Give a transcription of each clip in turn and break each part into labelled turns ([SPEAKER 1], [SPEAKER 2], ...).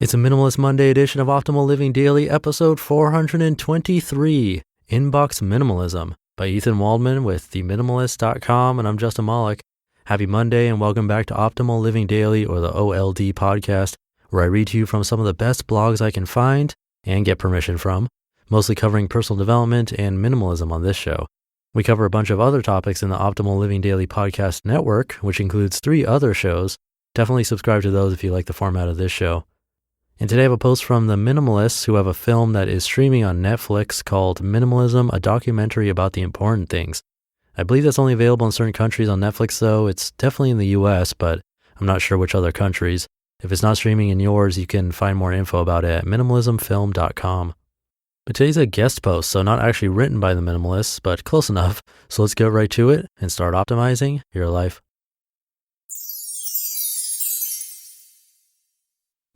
[SPEAKER 1] It's a Minimalist Monday edition of Optimal Living Daily, episode 423, Inbox Minimalism by Ethan Waldman with theminimalists.com, and I'm Justin Malik. Happy Monday and welcome back to Optimal Living Daily, or the OLD podcast, where I read to you from some of the best blogs I can find and get permission from, mostly covering personal development and minimalism on this show. We cover a bunch of other topics in the Optimal Living Daily podcast network, which includes 3 other shows. Definitely subscribe to those if you like the format of this show. And today I have a post from the Minimalists, who have a film that is streaming on Netflix called Minimalism, a documentary about the important things. I believe that's only available in certain countries on Netflix, though. It's definitely in the US, but I'm not sure which other countries. If it's not streaming in yours, you can find more info about it at minimalismfilm.com. But today's a guest post, so not actually written by the Minimalists, but close enough. So let's get right to it and start optimizing your life.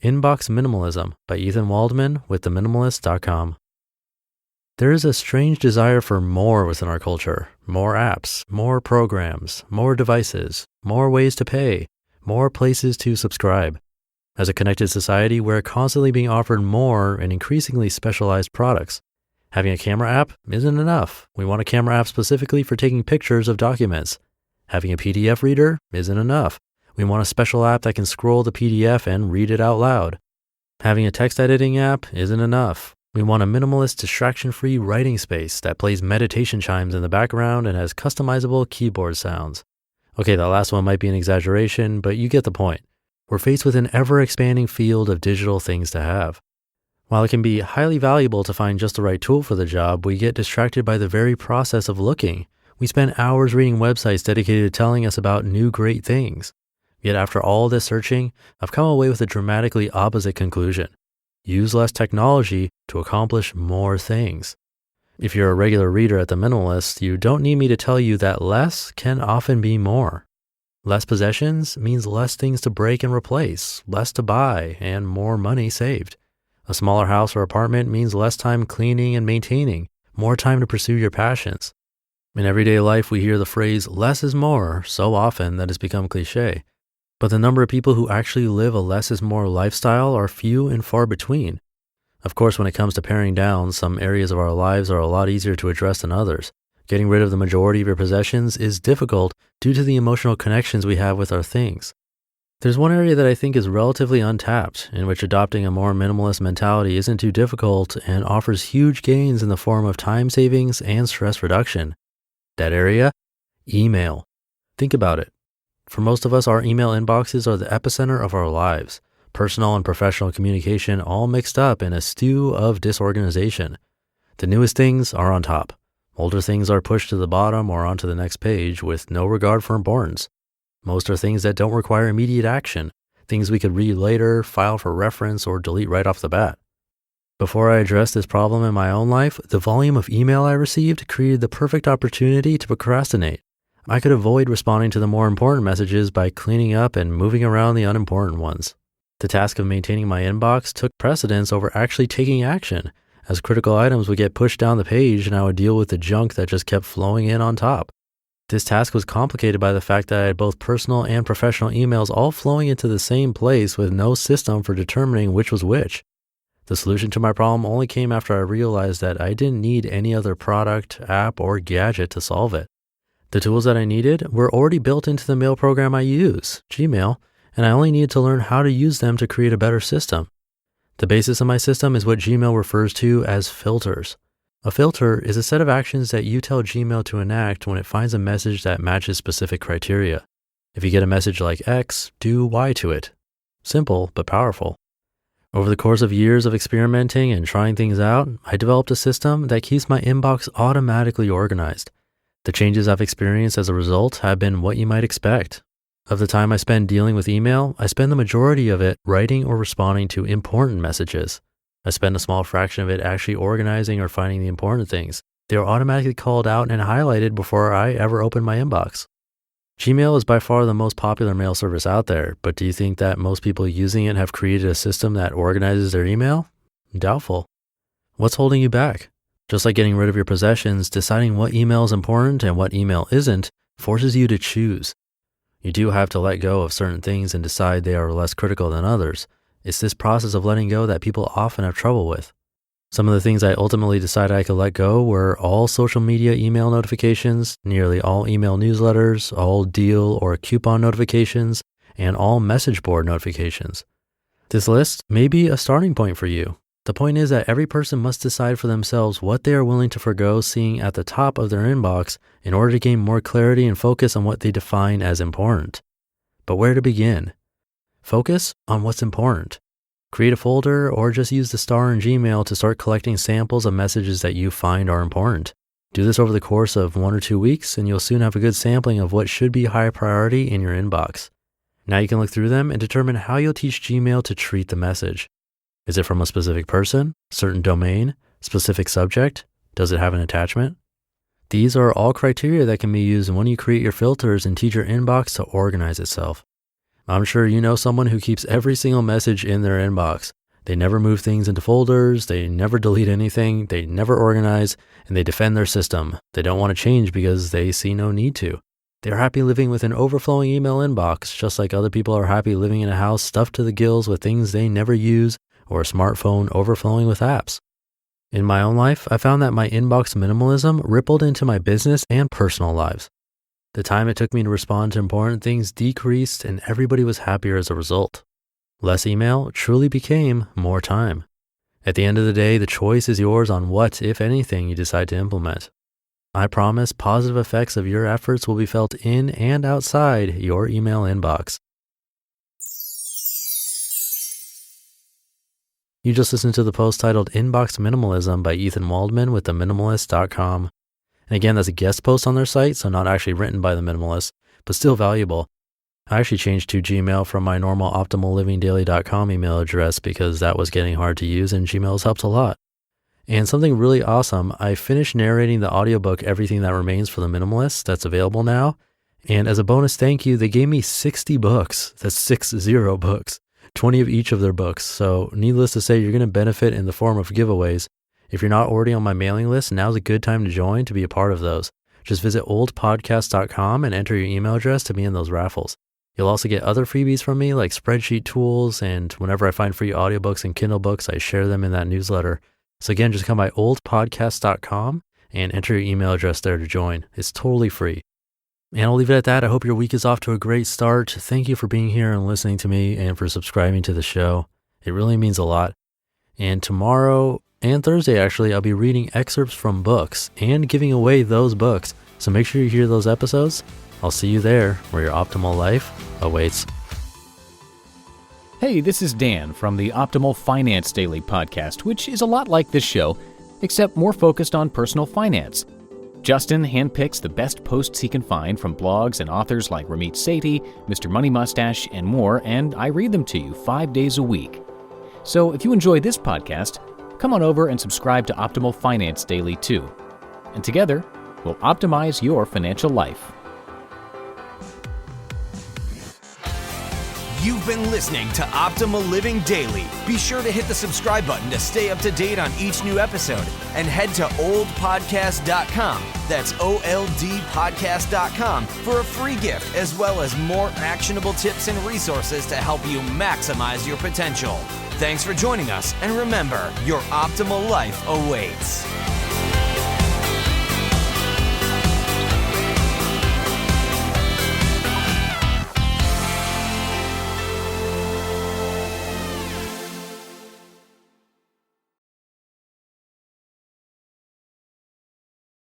[SPEAKER 1] Inbox Minimalism by Ethan Waldman with theminimalists.com. There is a strange desire for more within our culture. More apps, more programs, more devices, more ways to pay, more places to subscribe. As a connected society, we're constantly being offered more and increasingly specialized products. Having a camera app isn't enough. We want a camera app specifically for taking pictures of documents. Having a PDF reader isn't enough. We want a special app that can scroll the PDF and read it out loud. Having a text editing app isn't enough. We want a minimalist, distraction-free writing space that plays meditation chimes in the background and has customizable keyboard sounds. Okay, that last one might be an exaggeration, but you get the point. We're faced with an ever-expanding field of digital things to have. While it can be highly valuable to find just the right tool for the job, we get distracted by the very process of looking. We spend hours reading websites dedicated to telling us about new great things. Yet after all this searching, I've come away with a dramatically opposite conclusion. Use less technology to accomplish more things. If you're a regular reader at The Minimalist, you don't need me to tell you that less can often be more. Less possessions means less things to break and replace, less to buy, and more money saved. A smaller house or apartment means less time cleaning and maintaining, more time to pursue your passions. In everyday life, we hear the phrase less is more so often that it's become cliche. But the number of people who actually live a less is more lifestyle are few and far between. Of course, when it comes to paring down, some areas of our lives are a lot easier to address than others. Getting rid of the majority of your possessions is difficult due to the emotional connections we have with our things. There's one area that I think is relatively untapped, in which adopting a more minimalist mentality isn't too difficult and offers huge gains in the form of time savings and stress reduction. That area? Email. Think about it. For most of us, our email inboxes are the epicenter of our lives. Personal and professional communication all mixed up in a stew of disorganization. The newest things are on top. Older things are pushed to the bottom or onto the next page with no regard for importance. Most are things that don't require immediate action, things we could read later, file for reference, or delete right off the bat. Before I addressed this problem in my own life, the volume of email I received created the perfect opportunity to procrastinate. I could avoid responding to the more important messages by cleaning up and moving around the unimportant ones. The task of maintaining my inbox took precedence over actually taking action, as critical items would get pushed down the page and I would deal with the junk that just kept flowing in on top. This task was complicated by the fact that I had both personal and professional emails all flowing into the same place with no system for determining which was which. The solution to my problem only came after I realized that I didn't need any other product, app, or gadget to solve it. The tools that I needed were already built into the mail program I use, Gmail, and I only needed to learn how to use them to create a better system. The basis of my system is what Gmail refers to as filters. A filter is a set of actions that you tell Gmail to enact when it finds a message that matches specific criteria. If you get a message like X, do Y to it. Simple, but powerful. Over the course of years of experimenting and trying things out, I developed a system that keeps my inbox automatically organized. The changes I've experienced as a result have been what you might expect. Of the time I spend dealing with email, I spend the majority of it writing or responding to important messages. I spend a small fraction of it actually organizing or finding the important things. They are automatically called out and highlighted before I ever open my inbox. Gmail is by far the most popular mail service out there, but do you think that most people using it have created a system that organizes their email? Doubtful. What's holding you back? Just like getting rid of your possessions, deciding what email is important and what email isn't forces you to choose. You do have to let go of certain things and decide they are less critical than others. It's this process of letting go that people often have trouble with. Some of the things I ultimately decided I could let go were all social media email notifications, nearly all email newsletters, all deal or coupon notifications, and all message board notifications. This list may be a starting point for you. The point is that every person must decide for themselves what they are willing to forgo seeing at the top of their inbox in order to gain more clarity and focus on what they define as important. But where to begin? Focus on what's important. Create a folder or just use the star in Gmail to start collecting samples of messages that you find are important. Do this over the course of 1 or 2 weeks and you'll soon have a good sampling of what should be high priority in your inbox. Now you can look through them and determine how you'll teach Gmail to treat the message. Is it from a specific person, certain domain, specific subject? Does it have an attachment? These are all criteria that can be used when you create your filters and teach your inbox to organize itself. I'm sure you know someone who keeps every single message in their inbox. They never move things into folders, they never delete anything, they never organize, and they defend their system. They don't want to change because they see no need to. They're happy living with an overflowing email inbox, just like other people are happy living in a house stuffed to the gills with things they never use or a smartphone overflowing with apps. In my own life, I found that my inbox minimalism rippled into my business and personal lives. The time it took me to respond to important things decreased and everybody was happier as a result. Less email truly became more time. At the end of the day, the choice is yours on what, if anything, you decide to implement. I promise positive effects of your efforts will be felt in and outside your email inbox. You just listened to the post titled Inbox Minimalism by Ethan Waldman with theminimalists.com. And again, that's a guest post on their site, so not actually written by the Minimalists, but still valuable. I actually changed to Gmail from my normal optimallivingdaily.com email address because that was getting hard to use and Gmail's helped a lot. And something really awesome, I finished narrating the audiobook Everything That Remains for the Minimalists that's available now. And as a bonus thank you, they gave me 60 books. That's 60 books, 20 of each of their books. So needless to say, you're going to benefit in the form of giveaways. If you're not already on my mailing list, now's a good time to join to be a part of those. Just visit oldpodcast.com and enter your email address to be in those raffles. You'll also get other freebies from me like spreadsheet tools, and whenever I find free audiobooks and Kindle books, I share them in that newsletter. So again, just come by oldpodcast.com and enter your email address there to join. It's totally free. And I'll leave it at that. I hope your week is off to a great start. Thank you for being here and listening to me and for subscribing to the show. It really means a lot. And tomorrow and Thursday, actually, I'll be reading excerpts from books and giving away those books. So make sure you hear those episodes. I'll see you there where your optimal life awaits.
[SPEAKER 2] Hey, this is Dan from the Optimal Finance Daily podcast, which is a lot like this show, except more focused on personal finance. Justin handpicks the best posts he can find from blogs and authors like Ramit Sethi, Mr. Money Mustache, and more, and I read them to you 5 days a week. So if you enjoy this podcast, come on over and subscribe to Optimal Finance Daily too. And together, we'll optimize your financial life.
[SPEAKER 3] You've been listening to Optimal Living Daily. Be sure to hit the subscribe button to stay up to date on each new episode and head to oldpodcast.com. That's OLDpodcast.com for a free gift as well as more actionable tips and resources to help you maximize your potential. Thanks for joining us, and remember, your optimal life awaits.